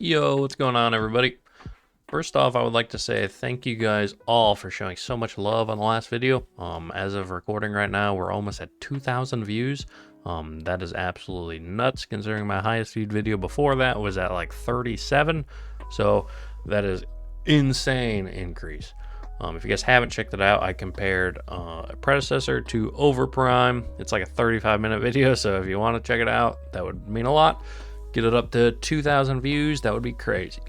Yo, what's going on, everybody? First off, I would like to say thank you guys all for showing so much love on the last video. As of recording right now, we're almost at 2,000 views. That is absolutely nuts, considering my highest viewed video before that was at like 37. So that is insane increase. If you guys haven't checked it out, I compared a Predecessor to Overprime. It's like a 35-minute video, so if you want to check it out, that would mean a lot. Get it up to 2,000 views, that would be crazy.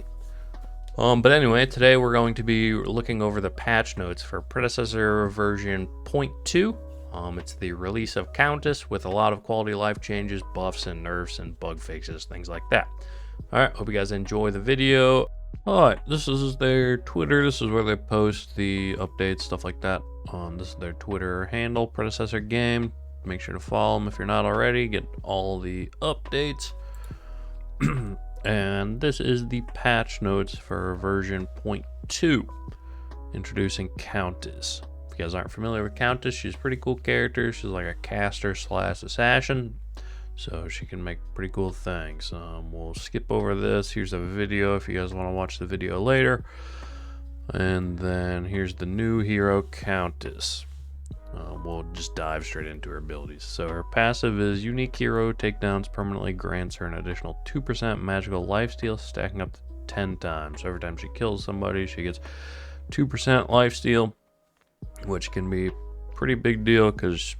But anyway, today we're going to be looking over the patch notes for Predecessor version 0.2. It's the release of Countess with a lot of quality of life changes, buffs and nerfs and bug fixes, things like that. Alright, hope you guys enjoy the video. Alright, this is their Twitter. This is where they post the updates, stuff like that. This is their Twitter handle, Predecessor Game. Make sure to follow them if you're not already. Get all the updates. And this is the patch notes for version 0.2, introducing Countess. If you guys aren't familiar with Countess, she's a pretty cool character. She's like a caster / assassin, so she can make pretty cool things. We'll skip over this. Here's a video if you guys want to watch the video later. And then here's the new hero, Countess. We'll just dive straight into her abilities. So her passive is unique hero takedowns permanently grants her an additional 2% magical lifesteal, stacking up to 10 times. So every time she kills somebody, she gets 2% lifesteal, which can be a pretty big deal because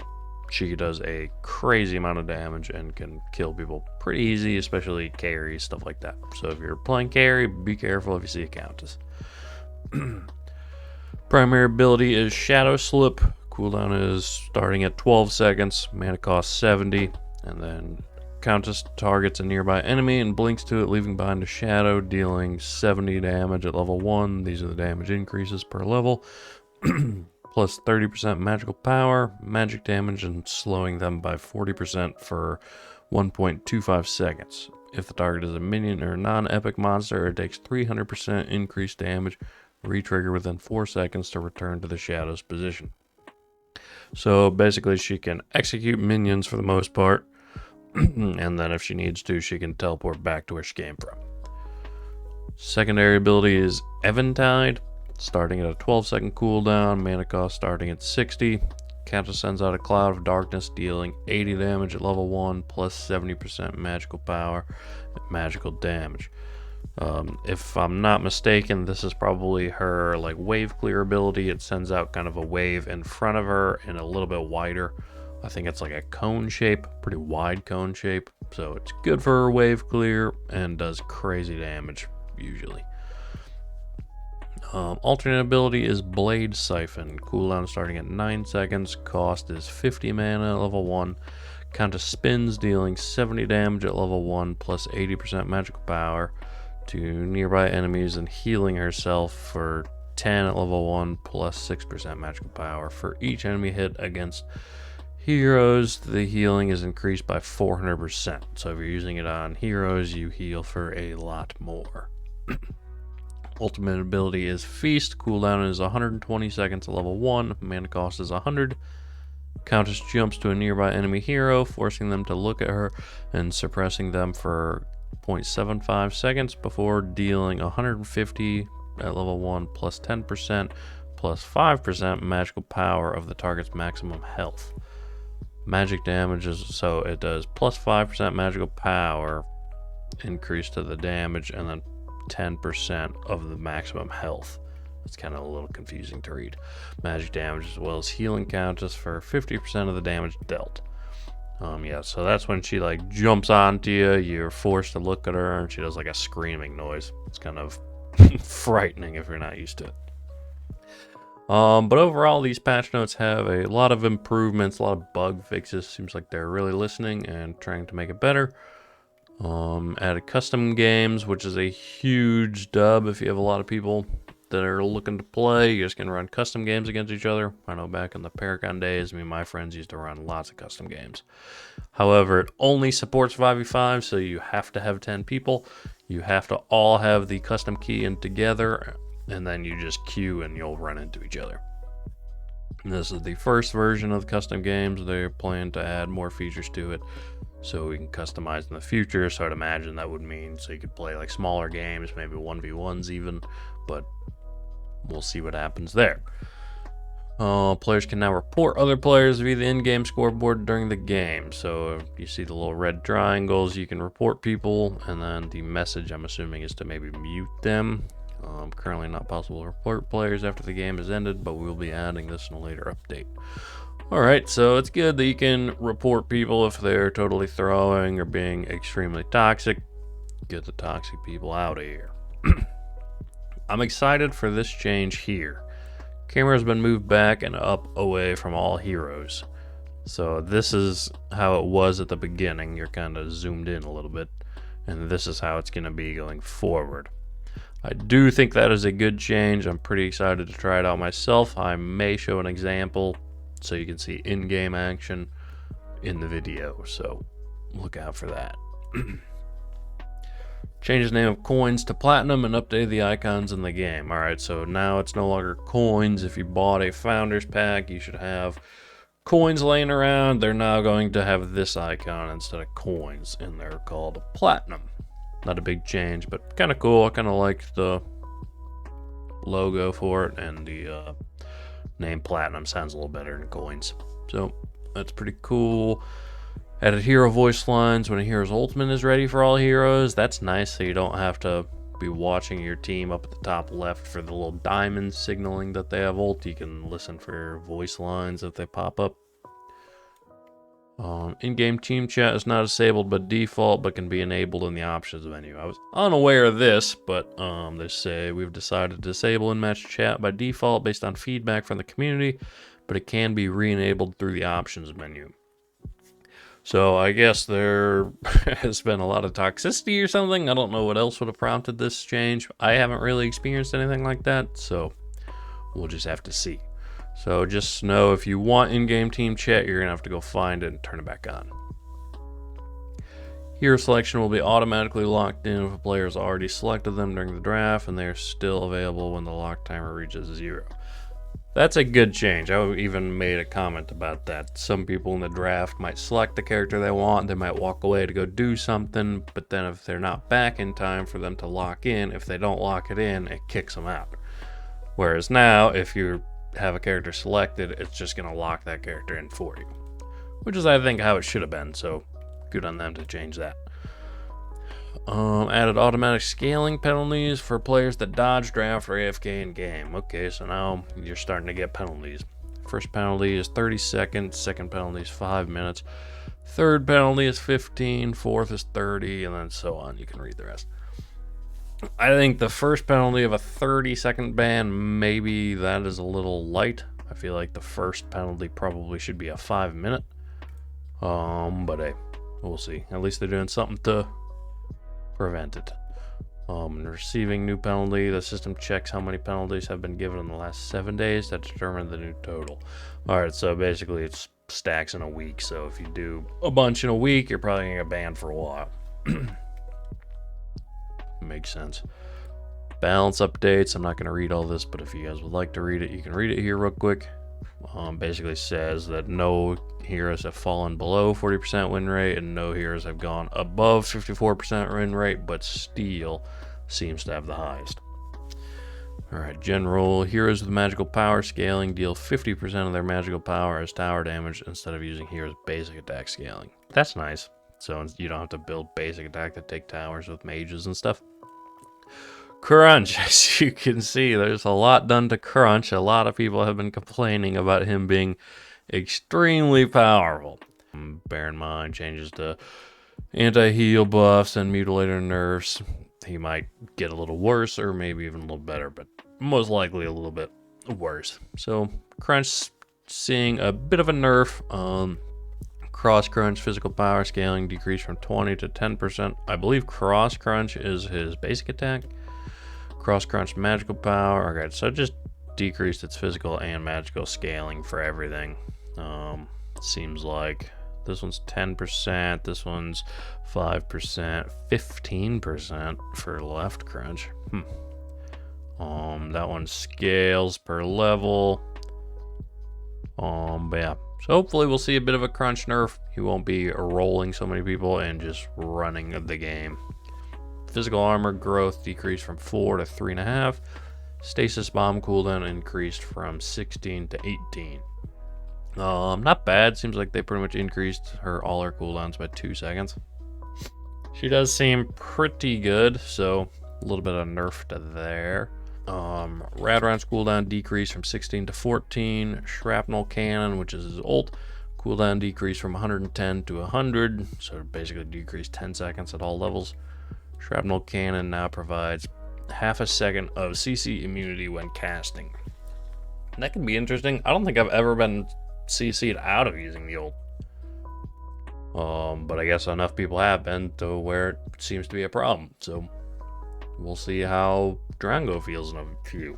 she does a crazy amount of damage and can kill people pretty easy, especially carry, stuff like that. So if you're playing carry, be careful if you see a Countess. Primary ability is Shadow Slip. Cooldown is starting at 12 seconds, mana cost 70, and then Countess targets a nearby enemy and blinks to it, leaving behind a shadow, dealing 70 damage at level 1. These are the damage increases per level. Plus 30% magical power, magic damage, and slowing them by 40% for 1.25 seconds. If the target is a minion or non-epic monster, it takes 300% increased damage, re-trigger within 4 seconds to return to the shadow's position. So basically she can execute minions for the most part, and then if she needs to, she can teleport back to where she came from. Secondary ability is Eventide, starting at a 12-second cooldown, mana cost starting at 60. Countess sends out a cloud of darkness, dealing 80 damage at level 1, plus 70% magical power and magical damage. If I'm not mistaken, this is probably her like wave clear ability. It sends out kind of a wave in front of her and a little bit wider. I think it's like a cone shape, pretty wide cone shape. So it's good for her wave clear and does crazy damage usually. Alternate ability is Blade Siphon. Cooldown starting at 9 seconds. Cost is 50 mana at level 1. Countess spins, dealing 70 damage at level 1 plus 80% magical power to nearby enemies and healing herself for 10 at level 1 plus 6% magical power. For each enemy hit against heroes, the healing is increased by 400%. So if you're using it on heroes, you heal for a lot more. Ultimate ability is Feast. Cooldown is 120 seconds at level 1. Mana cost is 100. Countess jumps to a nearby enemy hero, forcing them to look at her and suppressing them for 0.75 seconds before dealing 150 at level 1 plus 10% plus 5% magical power of the target's maximum health. Magic damage is, so it does plus 5% magical power increase to the damage and then 10% of the maximum health. It's kind of a little confusing to read. Magic damage as well as healing Countess for 50% of the damage dealt. Yeah, so that's when she like jumps onto you, you're forced to look at her, and she does like a screaming noise. It's kind of frightening if you're not used to it. But overall, these patch notes have a lot of improvements, a lot of bug fixes. Seems like they're really listening and trying to make it better. Added custom games, which is a huge dub if you have a lot of people that are looking to play. You guys can run custom games against each other. I know back in the Paragon days, me and my friends used to run lots of custom games. However, it only supports 5v5, so you have to have 10 people. You have to all have the custom key in together, and then you just queue and you'll run into each other. And this is the first version of the custom games. They're planning to add more features to it. so we can customize in the future. So I'd imagine that would mean so you could play like smaller games, maybe 1v1s even, but we'll see what happens there. Players can now report other players via the in-game scoreboard during the game. So you see the little red triangles, you can report people, and then the message, I'm assuming, is to maybe mute them. Currently not possible to report players after the game has ended, but we'll be adding this in a later update. Alright, so it's good that you can report people if they're totally throwing or being extremely toxic. Get the toxic people out of here. I'm excited for this change here. Camera has been moved back and up away from all heroes. So this is how it was at the beginning. You're kind of zoomed in a little bit. And this is how it's going to be going forward. I do think that is a good change. I'm pretty excited to try it out myself. I may show an example so you can see in-game action in the video. So look out for that. Change the name of coins to platinum and update the icons in the game. Alright, so now it's no longer coins. If you bought a founders pack, you should have coins laying around. They're now going to have this icon instead of coins, and they're called platinum. Not a big change, but kind of cool. I kind of like the logo for it, and the name platinum sounds a little better than coins. So that's pretty cool. Added hero voice lines when a hero's ultimate is ready for all heroes. That's nice, so you don't have to be watching your team up at the top left for the little diamonds signaling that they have ult. You can listen for voice lines if they pop up. In-game team chat is not disabled by default, but can be enabled in the options menu. I was unaware of this, but they say we've decided to disable in-match chat by default based on feedback from the community, but it can be re-enabled through the options menu. So I guess there has been a lot of toxicity or something. I don't know what else would have prompted this change. I haven't really experienced anything like that, so we'll just have to see. So just know if you want in-game team chat, you're going to have to go find it and turn it back on. Hero selection will be automatically locked in if a player has already selected them during the draft, and they are still available when the lock timer reaches 0. That's a good change. I even made a comment about that. Some people in the draft might select the character they want, they might walk away to go do something, but then if they're not back in time for them to lock in, if they don't lock it in, it kicks them out. Whereas now, if you have a character selected, it's just going to lock that character in for you. Which is, I think, how it should have been, so good on them to change that. Added automatic scaling penalties for players that dodge, draft, or AFK in game. Okay, so now you're starting to get penalties. First penalty is 30 seconds, second penalty is 5 minutes, third penalty is 15, fourth is 30, and then so on. You can read the rest. I think the first penalty of a 30-second ban, maybe that is a little light. I feel like the first penalty probably should be a 5-minute. But hey, we'll see. At least they're doing something to prevent it. Receiving new penalty, the system checks how many penalties have been given in the last 7 days to determine the new total. Alright, so basically it's stacks in a week, so if you do a bunch in a week, you're probably gonna get banned for a while. Makes sense. Balance updates, I'm not gonna read all this, but if you guys would like to read it, you can read it here real quick. Basically says that no heroes have fallen below 40% win rate and no heroes have gone above 54% win rate, but Steel seems to have the highest. Alright, general heroes with magical power scaling deal 50% of their magical power as tower damage instead of using heroes basic attack scaling. That's nice, so you don't have to build basic attack to take towers with mages and stuff. Crunch, as you can see, there's a lot done to Crunch. A lot of people have been complaining about him being extremely powerful. Bear in mind, changes to anti-heal buffs and mutilator nerfs. He might get a little worse or maybe even a little better, but most likely a little bit worse. So Crunch seeing a bit of a nerf. Cross Crunch physical power scaling decreased from 20 to 10%. I believe Cross Crunch is his basic attack. Cross Crunch magical power. Okay, so it just decreased its physical and magical scaling for everything. Seems like this one's 10%, this one's 5%, 15% for left crunch. That one scales per level. But yeah, so hopefully we'll see a bit of a crunch nerf. He won't be rolling so many people and just running the game. Physical armor growth decreased from 4 to 3.5. Stasis bomb cooldown increased from 16 to 18. Not bad. Seems like they pretty much increased all her cooldowns by 2 seconds. She does seem pretty good, so a little bit of nerf to there. Rad rounds cooldown decreased from 16 to 14. Shrapnel cannon, which is his ult, cooldown decreased from 110 to 100, so basically decreased 10 seconds at all levels. Shrapnel cannon now provides half a second of CC immunity when casting. And that can be interesting. I don't think I've ever been CC'd out of using the ult. But I guess enough people have been to where it seems to be a problem. So we'll see how Drango feels in a few.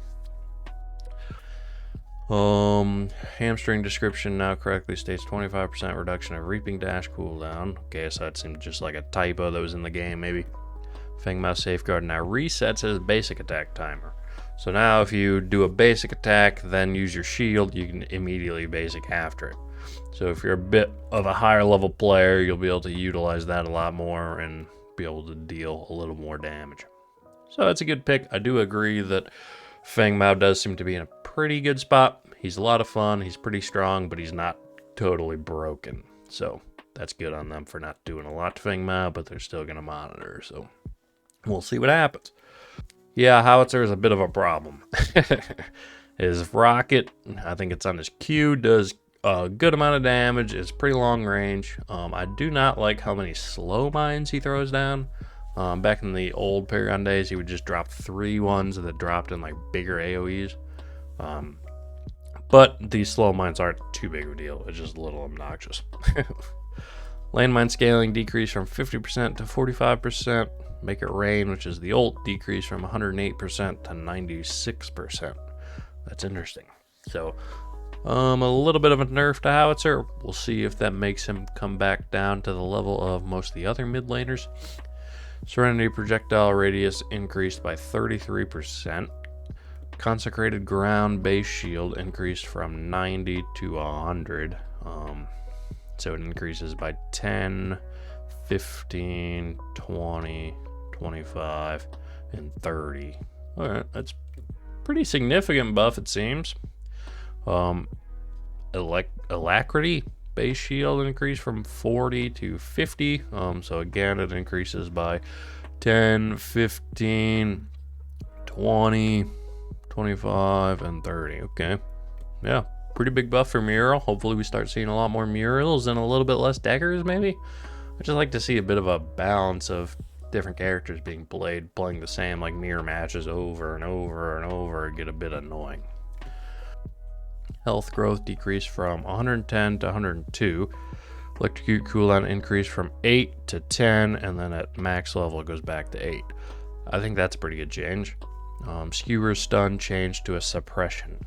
Hamstring description now correctly states 25% reduction of Reaping Dash cooldown. Okay, so that seemed just like a typo that was in the game, maybe. Fangmouth Safeguard now resets his basic attack timer. So now if you do a basic attack, then use your shield, you can immediately basic after it. So if you're a bit of a higher level player, you'll be able to utilize that a lot more and be able to deal a little more damage. So that's a good pick. I do agree that Fangmouth does seem to be in a pretty good spot. He's a lot of fun, he's pretty strong, but he's not totally broken. So that's good on them for not doing a lot to Fangmouth, but they're still going to monitor. So we'll see what happens. Yeah, Howitzer is a bit of a problem. His rocket, I think it's on his Q, does a good amount of damage. It's pretty long range. I do not like how many slow mines he throws down. Back in the old Paragon days, he would just drop 3 ones that dropped in like bigger AoEs. But these slow mines aren't too big of a deal. It's just a little obnoxious. Landmine scaling decreased from 50% to 45%. Make It Rain, which is the ult, decreased from 108% to 96%. That's interesting. So, a little bit of a nerf to Howitzer. We'll see if that makes him come back down to the level of most of the other mid laners. Serenity projectile radius increased by 33%. Consecrated ground base shield increased from 90 to 100. So it increases by 10, 15, 20, 25, and 30. All right, that's pretty significant buff, it seems. Alacrity base shield increased from 40 to 50. So again, it increases by 10, 15, 20, 25, and 30. Okay. Yeah, pretty big buff for Mural. Hopefully we start seeing a lot more Murals and a little bit less daggers, maybe. I just like to see a bit of a balance of different characters being playing the same like mirror matches over and over and over. Get a bit annoying. Health growth decreased from 110 to 102. Electrocute cooldown increased from 8 to 10, and then at max level it goes back to 8. I think that's a pretty good change. Skewer stun changed to a suppression.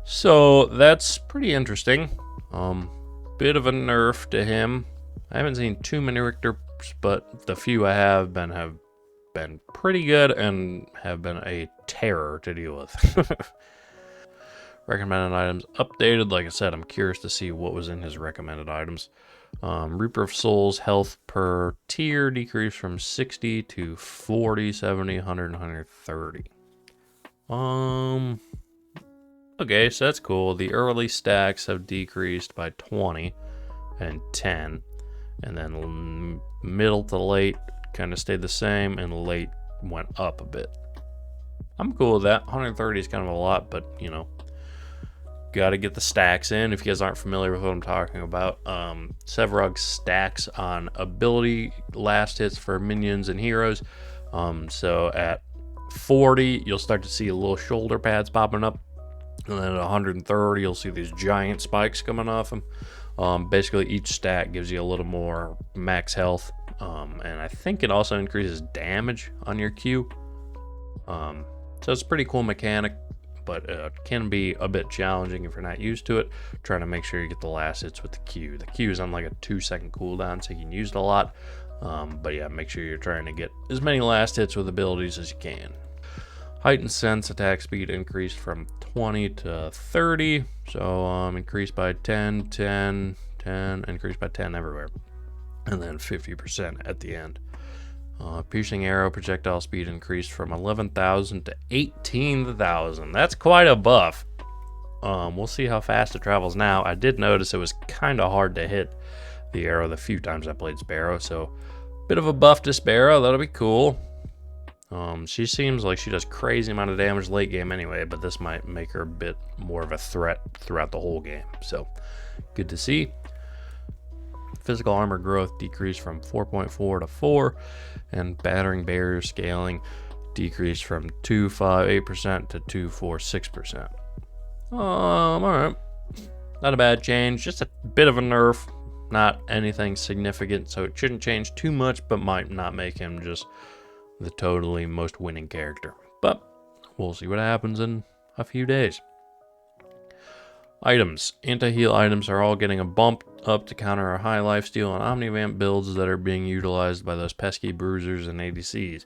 So that's pretty interesting. Bit of a nerf to him. I haven't seen too many Richters, but the few I have been pretty good and have been a terror to deal with. Recommended items updated. Like I said, I'm curious to see what was in his recommended items. Reaper of Souls health per tier decreased from 60 to 40, 70, 100, 130. Okay, so that's cool. The early stacks have decreased by 20 and 10. And then middle to late kind of stayed the same, and late went up a bit. I'm cool with that. 130 is kind of a lot, but you know, got to get the stacks in. If you guys aren't familiar with what I'm talking about, Sevarog stacks on ability last hits for minions and heroes. So at 40, you'll start to see a little shoulder pads popping up, and then at 130, you'll see these giant spikes coming off them. Basically, each stack gives you a little more max health, and I think it also increases damage on your Q. So it's a pretty cool mechanic, but it can be a bit challenging if you're not used to it, trying to make sure you get the last hits with the Q. The Q is on like a 2-second cooldown, so you can use it a lot. But yeah, make sure you're trying to get as many last hits with abilities as you can. Heightened sense attack speed increased from 20 to 30. So increased by 10, 10, 10, increased by 10 everywhere. And then 50% at the end. Piercing arrow projectile speed increased from 11,000 to 18,000. That's quite a buff. We'll see how fast it travels now. I did notice it was kind of hard to hit the arrow the few times I played Sparrow, so bit of a buff to Sparrow. That'll be cool. She seems like she does crazy amount of damage late game anyway, but this might make her a bit more of a threat throughout the whole game. So good to see. Physical armor growth decreased from 4.4 to 4, and battering barrier scaling decreased from 258% to 246%. Alright. Not a bad change, just a bit of a nerf, not anything significant, so it shouldn't change too much, but might not make him just the totally most winning character. But we'll see what happens in a few days. Items. Anti-heal items are all getting a bump up to counter our high lifesteal and Omnivamp builds that are being utilized by those pesky bruisers and ADCs.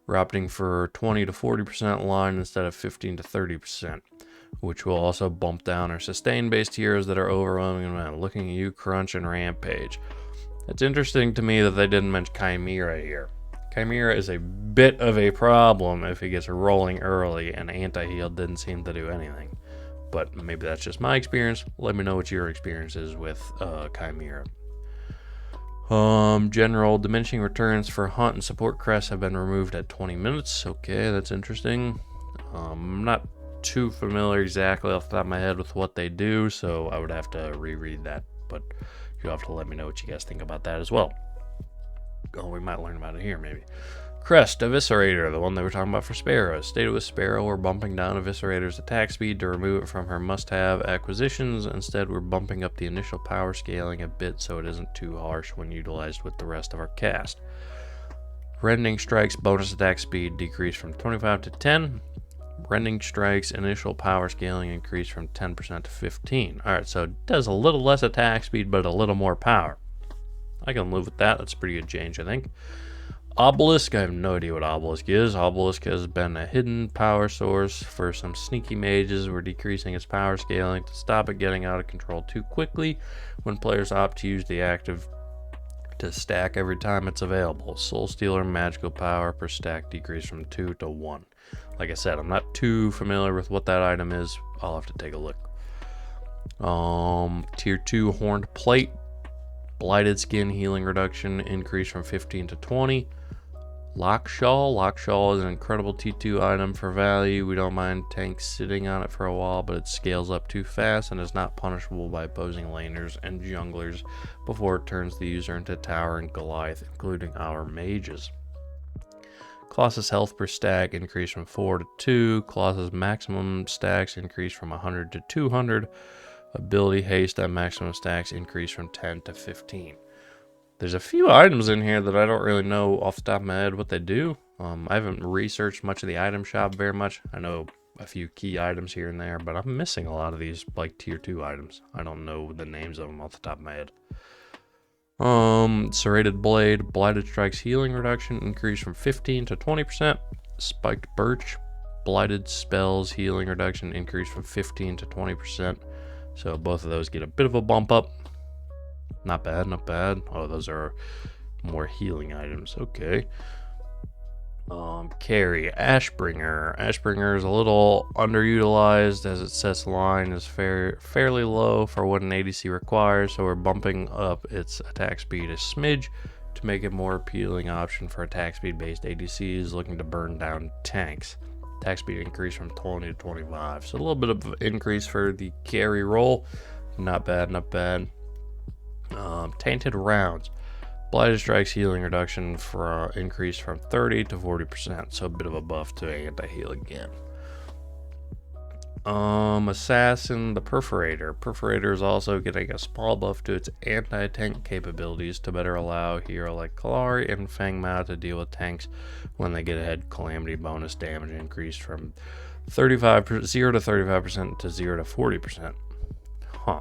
We're opting for 20 to 40% line instead of 15 to 30%, which will also bump down our sustain-based heroes that are overwhelming. Looking at you, Crunch and Rampage. It's interesting to me that they didn't mention Chimera here. Chimera is a bit of a problem if he gets rolling early, and anti-heal didn't seem to do anything. But maybe that's just my experience. Let me know what your experience is with Chimera. General diminishing returns for hunt and support crests have been removed at 20 minutes. Okay, that's interesting. I'm not too familiar exactly off the top of my head with what they do, so I would have to reread that. But you'll have to let me know what you guys think about that as well. Oh, we might learn about it here, maybe. Crest, Eviscerator, the one they were talking about for Sparrow. Stated with Sparrow, we're bumping down Eviscerator's attack speed to remove it from her must-have acquisitions. Instead, we're bumping up the initial power scaling a bit so it isn't too harsh when utilized with the rest of our cast. Rending Strike's bonus attack speed decreased from 25 to 10. Rending Strike's initial power scaling increased from 10% to 15. Alright, so it does a little less attack speed, but a little more power. I can live with that. That's a pretty good change, I think. Obelisk, I have no idea what Obelisk is. Obelisk has been a hidden power source for some sneaky mages. We're decreasing its power scaling to stop it getting out of control too quickly when players opt to use the active to stack every time it's available. Soul Stealer magical power per stack decreased from 2 to 1. Like I said, I'm not too familiar with what that item is. I'll have to take a look. Tier 2 Horned Plate. Blighted Skin healing reduction increased from 15 to 20. Lockshaw. Lockshaw is an incredible T2 item for value. We don't mind tanks sitting on it for a while, but it scales up too fast and is not punishable by opposing laners and junglers before it turns the user into Tower and Goliath, including our mages. Colossus health per stack increased from 4 to 2. Colossus maximum stacks increased from 100 to 200. Ability haste at maximum stacks increased from 10 to 15. There's a few items in here that I don't really know off the top of my head what they do. I haven't researched much of the item shop very much. I know a few key items here and there, but I'm missing a lot of these like tier 2 items. I don't know the names of them off the top of my head. Serrated Blade, Blighted Strike's healing reduction increased from 15 to 20%. Spiked Birch, Blighted Spells healing reduction increased from 15 to 20%. So both of those get a bit of a bump up. Not bad, not bad. Oh, those are more healing items. Okay. Carry, Ashbringer. Ashbringer is a little underutilized as it sets line is fairly low for what an ADC requires, so we're bumping up its attack speed a smidge to make it a more appealing option for attack speed based ADCs looking to burn down tanks. Attack speed increased from 20 to 25, so a little bit of an increase for the carry role. Not bad, not bad. Tainted Rounds. Blighted Strike's healing reduction for increased from 30 to 40%, so a bit of a buff to anti-heal again. Assassin, the Perforator. Perforator is also getting a small buff to its anti-tank capabilities to better allow a hero like Kalari and Fang Mao to deal with tanks when they get a head calamity bonus damage increased from 0 to 35% to 0 to 40%. Huh.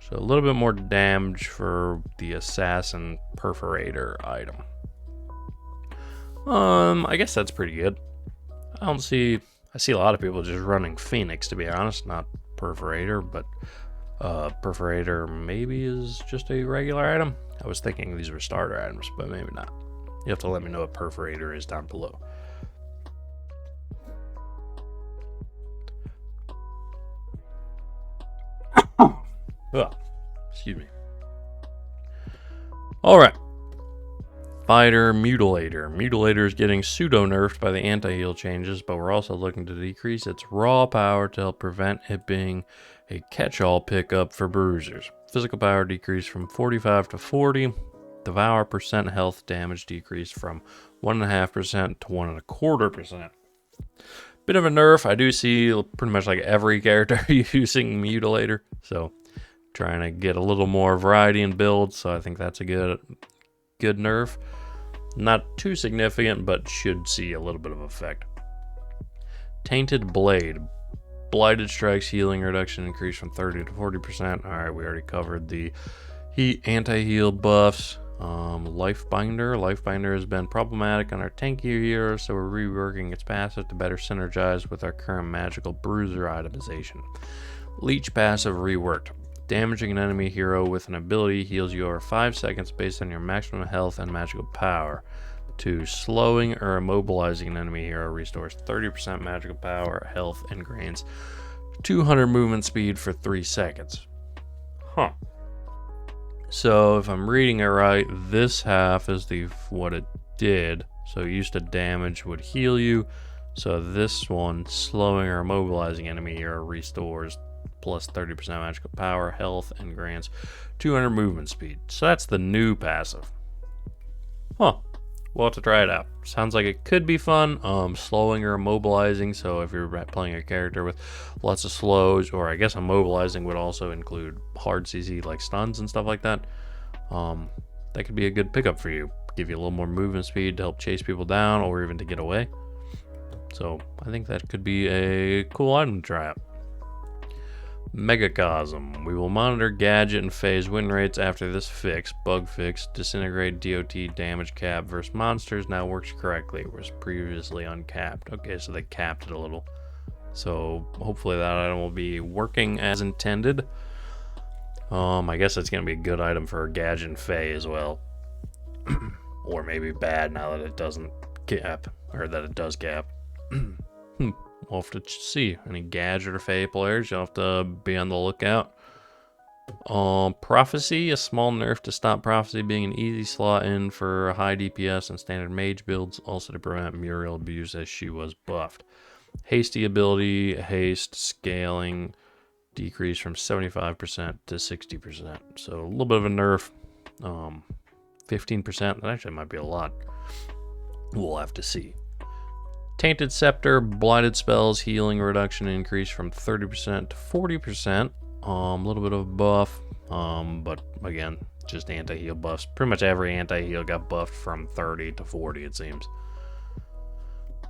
So a little bit more damage for the Assassin Perforator item. I guess that's pretty good. I don't see I see a lot of people just running Phoenix, to be honest, not Perforator, but Perforator maybe is just a regular item. I was thinking these were starter items, but maybe not. You have to let me know what Perforator is down below. Excuse me. Alright. Fighter Mutilator. Mutilator is getting pseudo-nerfed by the anti-heal changes, but we're also looking to decrease its raw power to help prevent it being a catch-all pickup for bruisers. Physical power decreased from 45 to 40. Devour percent health damage decreased from 1.5% to 1.25%. Bit of a nerf. I do see pretty much like every character using Mutilator, so trying to get a little more variety in builds, so I think that's a good nerf. Not too significant, but should see a little bit of effect. Tainted Blade. Blighted strikes healing reduction increased from 30 to 40%. Alright, we already covered the anti-heal buffs. Lifebinder. Lifebinder has been problematic on our tankier heroes, so we're reworking its passive to better synergize with our current magical bruiser itemization. Leech passive reworked. Damaging an enemy hero with an ability heals you over 5 seconds based on your maximum health and magical power. 2. Slowing or immobilizing an enemy hero restores 30% magical power, health, and grants 200 movement speed for 3 seconds. Huh. So if I'm reading it right, this half is what it did. So used to damage would heal you. So this one, slowing or immobilizing enemy hero restores plus 30% magical power, health, and grants 200 movement speed. So that's the new passive. Huh. We'll have to try it out. Sounds like it could be fun. Slowing or immobilizing, so if you're playing a character with lots of slows, or I guess immobilizing would also include hard CC like stuns and stuff like that. That could be a good pickup for you. Give you a little more movement speed to help chase people down, or even to get away. So I think that could be a cool item to try out. Megacosm. We will monitor gadget and phase win rates after this bug fix. Disintegrate DOT damage cap versus monsters now works correctly. It was previously uncapped. Okay, so they capped it a little. So hopefully that item will be working as intended. I guess it's going to be a good item for gadget and phase as well. Or maybe bad now that it doesn't cap, or that it does cap. We'll have to see. Any gadget or Fae players, you'll have to be on the lookout. Prophecy, a small nerf to stop Prophecy being an easy slot in for high DPS and standard mage builds, also to prevent Muriel abuse as she was buffed. Hasty ability, haste, scaling, decreased from 75% to 60%. So a little bit of a nerf. 15%, that actually might be a lot. We'll have to see. Tainted Scepter, blighted spells, healing reduction increased from 30% to 40%. A little bit of a buff, but again, just anti-heal buffs. Pretty much every anti-heal got buffed from 30 to 40, it seems.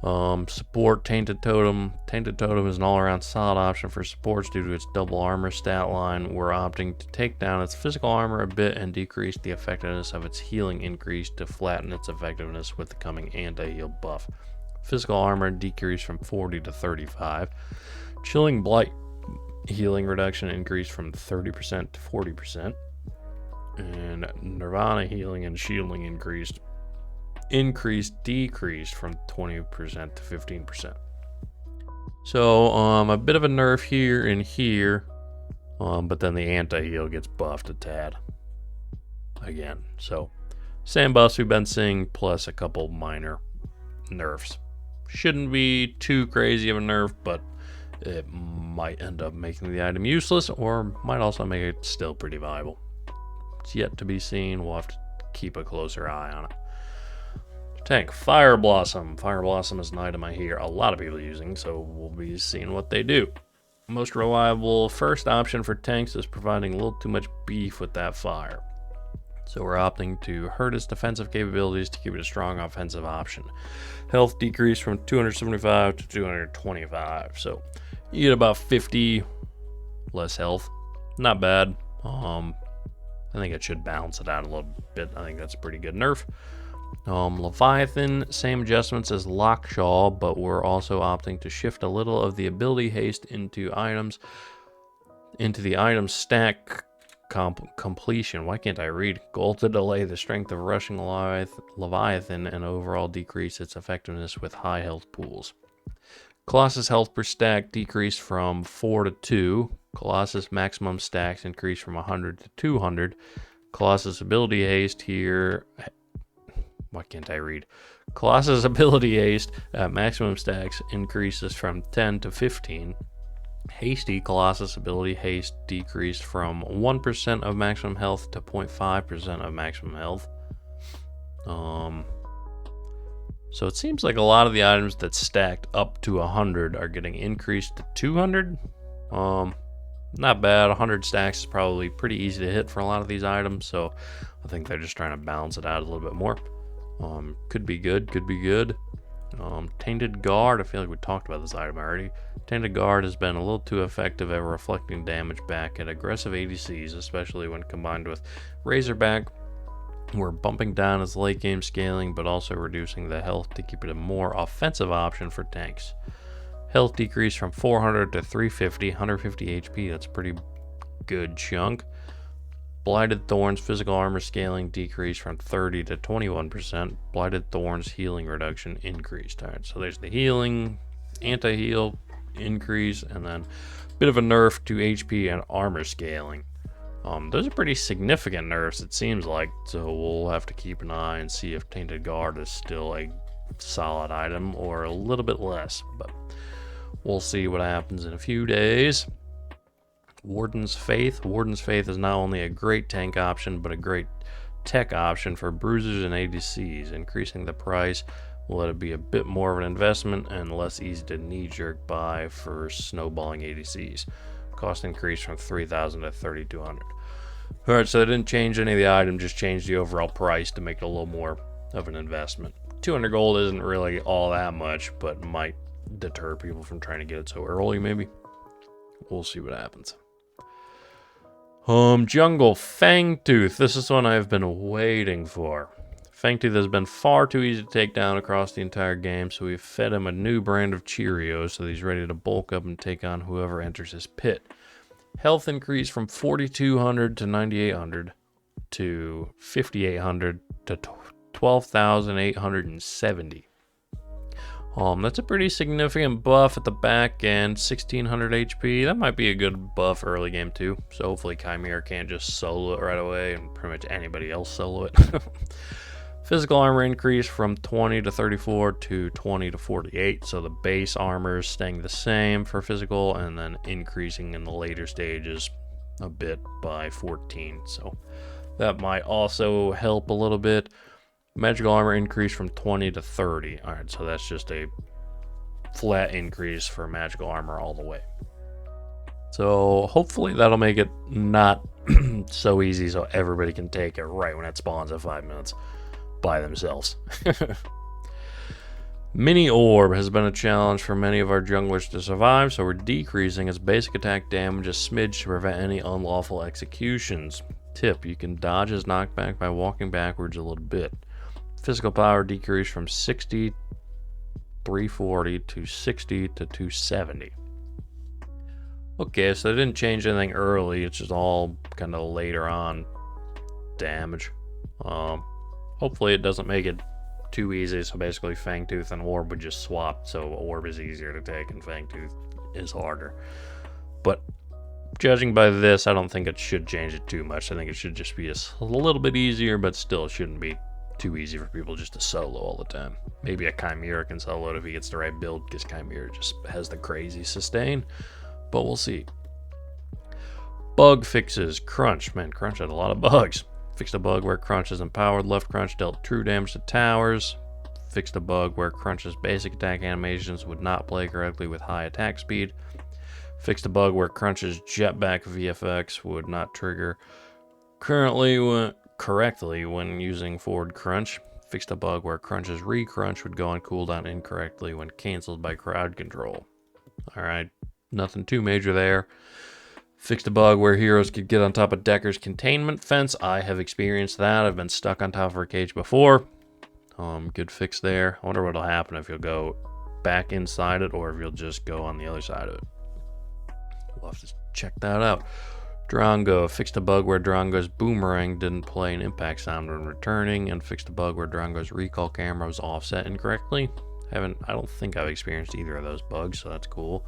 Support, Tainted Totem. Tainted Totem is an all-around solid option for supports due to its double armor stat line. We're opting to take down its physical armor a bit and decrease the effectiveness of its healing increase to flatten its effectiveness with the coming anti-heal buff. Physical armor decreased from 40 to 35. Chilling Blight healing reduction increased from 30% to 40%. And Nirvana healing and shielding decreased from 20% to 15%. So a bit of a nerf here and here, but then the anti-heal gets buffed a tad again. So same buffs we've been seeing plus a couple minor nerfs. Shouldn't be too crazy of a nerf, but it might end up making the item useless, or might also make it still pretty viable. It's yet to be seen. We'll have to keep a closer eye on it. Tank, Fire Blossom. Fire Blossom is an item I hear a lot of people using, so we'll be seeing what they do. Most reliable first option for tanks is providing a little too much beef with that fire. So we're opting to hurt its defensive capabilities to keep it a strong offensive option. Health decreased from 275 to 225. So you get about 50 less health. Not bad. I think it should balance it out a little bit. I think that's a pretty good nerf. Leviathan, same adjustments as Lockshaw, but we're also opting to shift a little of the ability haste into the item stack completion. Why can't I read? Goal to delay the strength of rushing Leviathan and overall decrease its effectiveness with high health pools. Colossus health per stack decreased from 4 to 2. Colossus maximum stacks increased from 100 to 200. Colossus ability haste here. Why can't I read? Colossus ability haste at maximum stacks increases from 10 to 15. Hasty Colossus ability haste decreased from 1% of maximum health to 0.5% of maximum health. So it seems like a lot of the items that stacked up to 100 are getting increased to 200. Not bad. 100 stacks is probably pretty easy to hit for a lot of these items, so I think they're just trying to balance it out a little bit more. Could be good, could be good. Tainted Guard, I feel like we talked about this item already. Tainted Guard has been a little too effective at reflecting damage back at aggressive ADCs, especially when combined with Razorback. We're bumping down its late game scaling, but also reducing the health to keep it a more offensive option for tanks. Health decreased from 400 to 350, 150 HP, that's a pretty good chunk. Blighted Thorns physical armor scaling decreased from 30 to 21%. Blighted Thorns healing reduction increased. Alright, so there's the healing, anti-heal increase, and then a bit of a nerf to HP and armor scaling. Those are pretty significant nerfs, it seems like, so we'll have to keep an eye and see if Tainted Guard is still a solid item or a little bit less, but we'll see what happens in a few days. Warden's Faith. Warden's Faith is not only a great tank option, but a great tech option for bruisers and ADCs. Increasing the price will let it be a bit more of an investment and less easy to knee-jerk buy for snowballing ADCs. Cost increase from 3,000 to 3,200. Alright, so they didn't change any of the item, just changed the overall price to make it a little more of an investment. 200 gold isn't really all that much, but might deter people from trying to get it so early, maybe. We'll see what happens. Jungle Fangtooth. This is one I've been waiting for. Fangtooth has been far too easy to take down across the entire game, so we've fed him a new brand of Cheerios so that he's ready to bulk up and take on whoever enters his pit. Health increased from 4,200 to 9,800 to 5,800 to 12,870. That's a pretty significant buff at the back end, 1,600 HP. That might be a good buff early game too. So hopefully Chimera can't just solo it right away and pretty much anybody else solo it. Physical armor increased from 20 to 34 to 20 to 48. So the base armor is staying the same for physical and then increasing in the later stages a bit by 14. So that might also help a little bit. Magical armor increased from 20 to 30. Alright, so that's just a flat increase for magical armor all the way. So hopefully that'll make it not so easy so everybody can take it right when it spawns at 5 minutes by themselves. Mini Orb has been a challenge for many of our junglers to survive, so we're decreasing its basic attack damage a smidge to prevent any unlawful executions. Tip, you can dodge his knockback by walking backwards a little bit. Physical power decreased from 60, 340 to 60 to 270. Okay, so they didn't change anything early, it's just all kind of later on damage. Hopefully it doesn't make it too easy, so basically Fangtooth and Orb would just swap, so Orb is easier to take and Fangtooth is harder. But judging by this, I don't think it should change it too much. I think it should just be a little bit easier, but still shouldn't be too easy for people just to solo all the time. Maybe a Chimera can solo it if he gets the right build, because Chimera just has the crazy sustain, but we'll see. Bug fixes. Crunch. Man, Crunch had a lot of bugs. Fixed a bug where Crunch is empowered. Left Crunch dealt true damage to towers. Fixed a bug where Crunch's basic attack animations would not play correctly with high attack speed. Fixed a bug where Crunch's jetpack VFX would not trigger correctly when using forward crunch. Fixed a bug where Crunch's re-crunch would go on cooldown incorrectly when cancelled by crowd control. Alright, nothing too major there. Fixed a bug where heroes could get on top of Decker's containment fence. I have experienced that. I've been stuck on top of her cage before. Good fix there. I wonder what'll happen if you'll go back inside it or if you'll just go on the other side of it. We'll have to check that out. Drongo fixed a bug where Drongo's boomerang didn't play an impact sound when returning, and fixed a bug where Drongo's recall camera was offset incorrectly. I don't think I've experienced either of those bugs, so that's cool.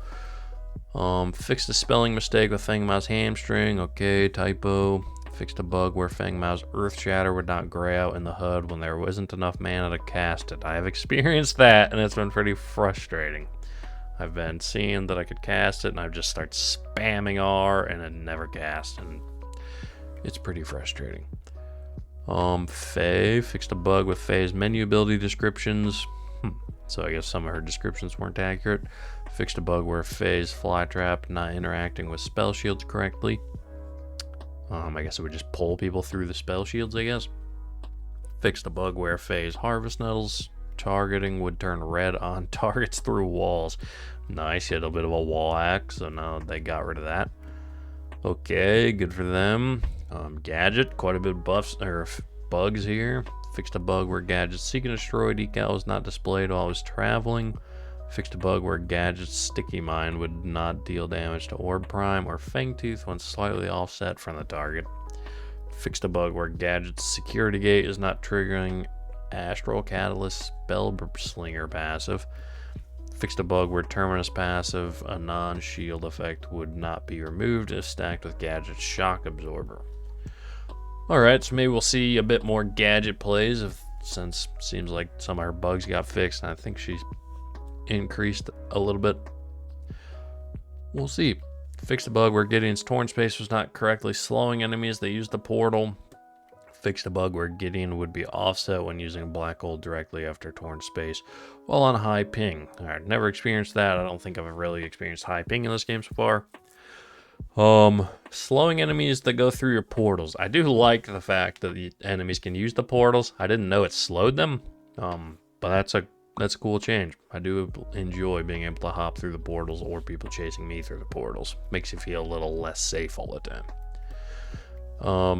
Fixed a spelling mistake with Fang Mao's hamstring. Okay, typo. Fixed a bug where Fang Mao's Earth Shatter would not gray out in the HUD when there wasn't enough mana to cast it. I have experienced that, and it's been pretty frustrating. I've been seeing that I could cast it, and I just start spamming R, and it never casts, and it's pretty frustrating. Faye fixed a bug with Faye's menu ability descriptions. So I guess some of her descriptions weren't accurate. Fixed a bug where Faye's fly trap not interacting with spell shields correctly. I guess it would just pull people through the spell shields, I guess. Fixed a bug where Faye's harvest nettles targeting would turn red on targets through walls. Nice, he had a bit of a wall hack, so now they got rid of that. Okay, good for them. Gadget, quite a bit of buffs or bugs here. Fixed a bug where Gadget's Seek and Destroy decal was not displayed while I was traveling. Fixed a bug where Gadget's Sticky Mine would not deal damage to Orb Prime or Fangtooth when slightly offset from the target. Fixed a bug where Gadget's Security Gate is not triggering Astral Catalyst Spell Slinger passive. Fixed a bug where Terminus passive, a non-shield effect, would not be removed if stacked with Gadget's Shock Absorber. Alright, so maybe we'll see a bit more Gadget plays since it seems like some of her bugs got fixed, and I think she's increased a little bit. We'll see. Fixed a bug where Gideon's Torn Space was not correctly slowing enemies that used the portal. Fixed a bug where Gideon would be offset when using Black Hole directly after Torn Space while on high ping. Alright, never experienced that. I don't think I've really experienced high ping in this game so far. Slowing enemies that go through your portals. I do like the fact that the enemies can use the portals. I didn't know it slowed them. But that's a cool change. I do enjoy being able to hop through the portals or people chasing me through the portals. Makes you feel a little less safe all the time.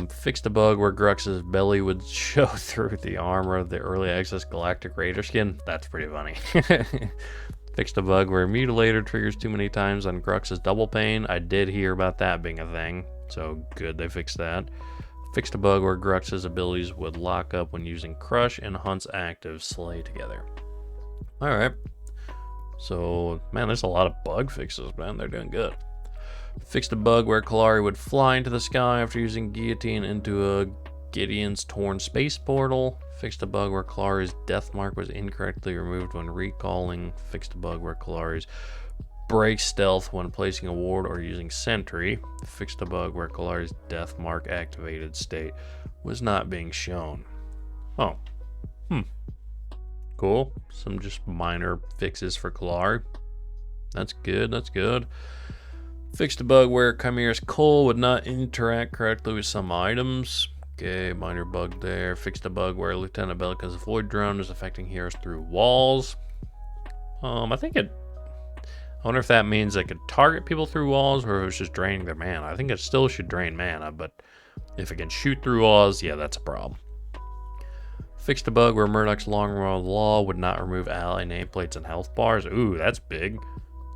Fixed a bug where Grux's belly would show through the armor of the early access Galactic Raider skin. That's pretty funny. Fixed a bug where Mutilator triggers too many times on Grux's double pain. I did hear about that being a thing, so good they fixed that. Fixed a bug where Grux's abilities would lock up when using Crush and Hunt's active Slay together. Alright. So, man, there's a lot of bug fixes, man. They're doing good. Fixed a bug where Kalari would fly into the sky after using Guillotine into a Gideon's Torn Space portal. Fixed a bug where Kalari's Death Mark was incorrectly removed when recalling. Fixed a bug where Kalari's break stealth when placing a ward or using Sentry. Fixed a bug where Kalari's Death Mark activated state was not being shown. Oh. Cool. Some just minor fixes for Kalari. That's good, that's good. Fixed a bug where Chimera's Coal would not interact correctly with some items. Okay, minor bug there. Fixed a bug where Lieutenant Bellica's Void Drone is affecting heroes through walls. I wonder if that means they could target people through walls or if it was just draining their mana. I think it still should drain mana, but if it can shoot through walls, yeah, that's a problem. Fixed a bug where Murdoch's Long Roll of the Law would not remove ally nameplates and health bars. Ooh, that's big.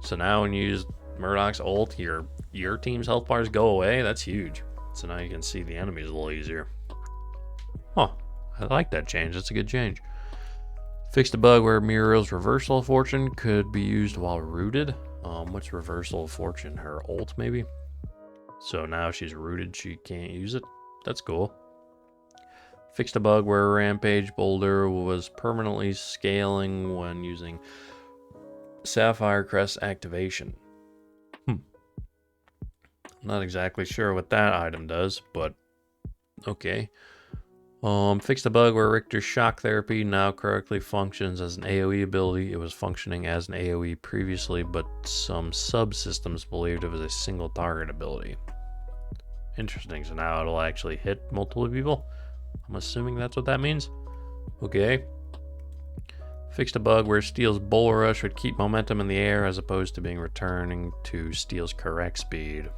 So now when you use Murdoch's ult, your team's health bars go away. That's huge. So now you can see the enemies a little easier. Huh, I like that change. That's a good change. Fixed a bug where Muriel's Reversal of Fortune could be used while rooted. What's Reversal of Fortune? Her ult, maybe? So now she's rooted, she can't use it. That's cool. Fixed a bug where Rampage Boulder was permanently scaling when using Sapphire Crest activation. Not exactly sure what that item does, but okay. Fixed a bug where Richter's Shock Therapy now correctly functions as an AoE ability. It was functioning as an AoE previously, but some subsystems believed it was a single target ability. Interesting, so now it'll actually hit multiple people? I'm assuming that's what that means. Okay. Fixed a bug where Steel's Bull Rush would keep momentum in the air as opposed to being returning to Steel's correct speed.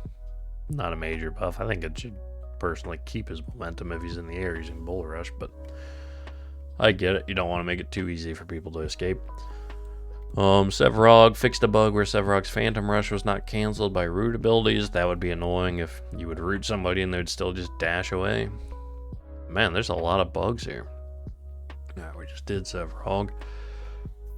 Not a major buff. I think it should personally keep his momentum if he's in the air using Bull Rush, but I get it. You don't want to make it too easy for people to escape. Sevarog fixed a bug where Sevarog's Phantom Rush was not cancelled by root abilities. That would be annoying if you would root somebody and they would still just dash away. Man, there's a lot of bugs here. Alright, we just did Sevarog.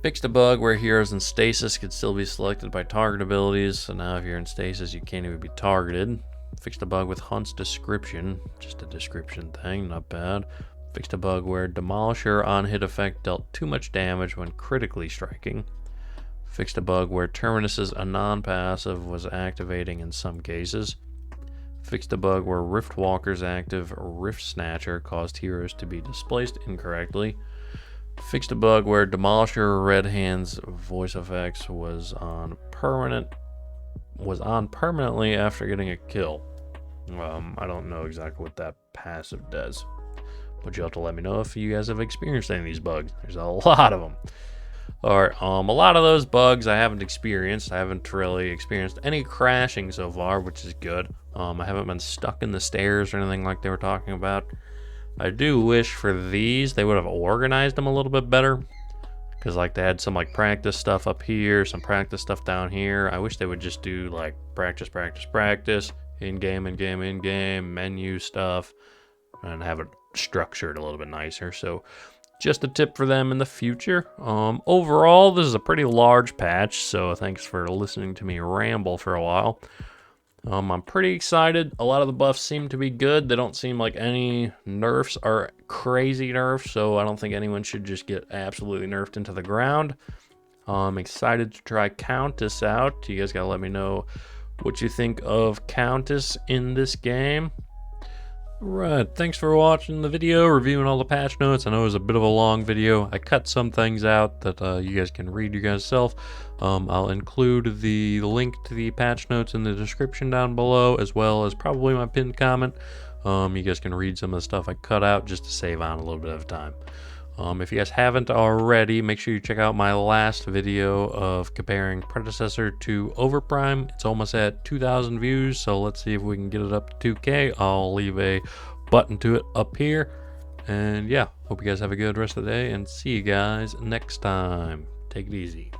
Fixed a bug where heroes in stasis could still be selected by target abilities. So now if you're in stasis, you can't even be targeted. Fixed a bug with Hunt's Description. Just a description thing, not bad. Fixed a bug where Demolisher on hit effect dealt too much damage when critically striking. Fixed a bug where Terminus's Anon passive was activating in some cases. Fixed a bug where Rift Walker's active Rift Snatcher caused heroes to be displaced incorrectly. Fixed a bug where Demolisher Red Hand's voice effects was on permanently after getting a kill. I don't know exactly what that passive does, but you'll have to let me know if you guys have experienced any of these bugs. There's a lot of them. Alright, a lot of those bugs I haven't experienced. I haven't really experienced any crashing so far, which is good. I haven't been stuck in the stairs or anything like they were talking about. I do wish for these they would have organized them a little bit better, because like they had some like practice stuff up here, some practice stuff down here. I wish they would just do like practice, in-game, menu stuff, and have it structured a little bit nicer. So just a tip for them in the future. Overall, this is a pretty large patch, so thanks for listening to me ramble for a while. I'm pretty excited. A lot of the buffs seem to be good. They don't seem like any nerfs are crazy nerfs, so I don't think anyone should just get absolutely nerfed into the ground. I'm excited to try Countess out. You guys gotta let me know what you think of Countess in this game. Right, thanks for watching the video, reviewing all the patch notes. I know it was a bit of a long video. I cut some things out that you guys can read yourself. I'll include the link to the patch notes in the description down below, as well as probably my pinned comment. You guys can read some of the stuff I cut out just to save on a little bit of time. If you guys haven't already, make sure you check out my last video of comparing Predecessor to Overprime. It's almost at 2,000 views, so let's see if we can get it up to 2K. I'll leave a button to it up here. And yeah, hope you guys have a good rest of the day, and see you guys next time. Take it easy.